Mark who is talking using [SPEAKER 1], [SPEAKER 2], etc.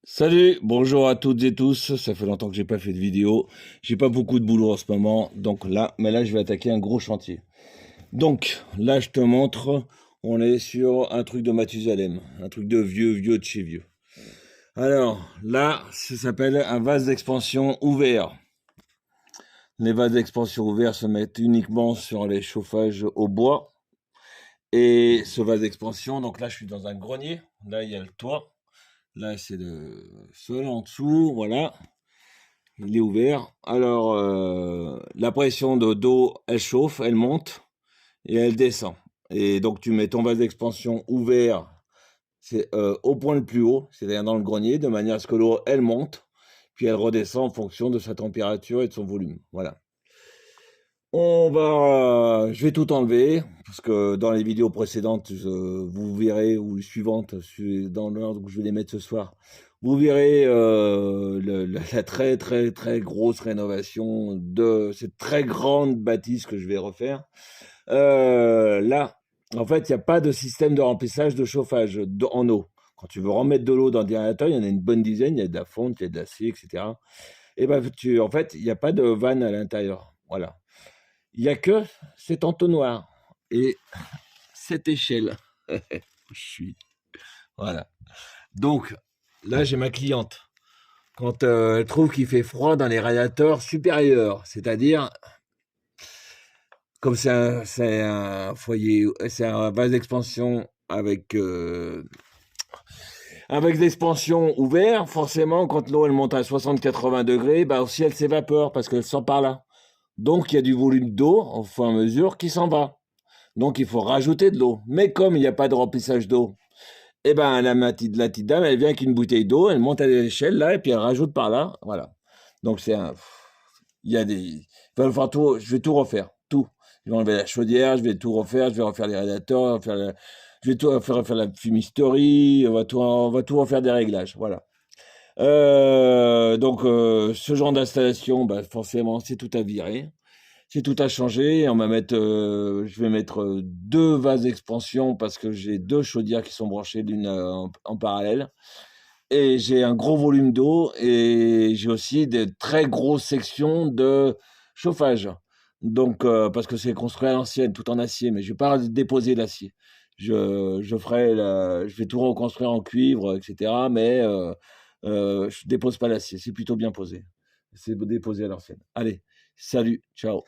[SPEAKER 1] Salut, bonjour à toutes et tous. Ça fait longtemps que j'ai pas fait de vidéo. J'ai pas beaucoup de boulot en ce moment, donc là, je vais attaquer un gros chantier. Donc là, je te montre, on est sur un truc de Mathusalem, un truc de vieux de chez vieux. Alors là, ça s'appelle un vase d'expansion ouvert. Les vases d'expansion ouverts se mettent uniquement sur les chauffages au bois. Et ce vase d'expansion, donc là, je suis dans un grenier. Là, il y a le toit. Là, c'est le sol en dessous, voilà. Il est ouvert. Alors, la pression d'eau, elle chauffe, elle monte et elle descend. Et donc, tu mets ton vase d'expansion ouvert, c'est au point le plus haut, c'est-à-dire dans le grenier, de manière à ce que l'eau, elle monte, puis elle redescend en fonction de sa température et de son volume. Voilà. Je vais tout enlever parce que dans les vidéos précédentes, vous verrez, ou les suivantes, dans l'ordre où je vais les mettre ce soir, vous verrez la très grosse rénovation de cette très grande bâtisse que je vais refaire. Là, en fait, il n'y a pas de système de remplissage de chauffage en eau. Quand tu veux remettre de l'eau dans le générateur, il y en a une bonne dizaine, il y a de la fonte, il y a de l'acier, etc. Et ben, en fait, il n'y a pas de vanne à l'intérieur. Voilà. Il n'y a que cet entonnoir et cette échelle. Je suis. Voilà. Donc, là, j'ai ma cliente. Quand elle trouve qu'il fait froid dans les radiateurs supérieurs, c'est-à-dire, comme c'est un foyer, c'est un vase d'expansion avec l'expansion ouvert, forcément, quand l'eau elle monte à 60-80 degrés, bah aussi elle s'évapore parce qu'elle sort par là. Donc, il y a du volume d'eau, au fur et à mesure, qui s'en va. Donc, il faut rajouter de l'eau. Mais comme il n'y a pas de remplissage d'eau, eh ben, la petite dame, elle vient avec une bouteille d'eau, elle monte à l'échelle, là, et puis elle rajoute par là. Voilà. Donc, il y a des. Il va falloir tout. Je vais tout refaire. Tout. Je vais enlever la chaudière, je vais tout refaire, je vais refaire les radiateurs, je vais tout refaire la fumisterie, on va tout refaire des réglages. Voilà. Ce genre d'installation, bah, forcément, c'est tout à virer. C'est tout à changer. Je vais mettre deux vases d'expansion parce que j'ai deux chaudières qui sont branchées l'une en parallèle. Et j'ai un gros volume d'eau et j'ai aussi des très grosses sections de chauffage. Donc, parce que c'est construit à l'ancienne, tout en acier, mais je vais pas déposer l'acier. Je vais tout reconstruire en cuivre, etc. Mais je dépose pas l'acier. C'est plutôt bien posé. C'est déposé à l'ancienne. Allez, salut, ciao.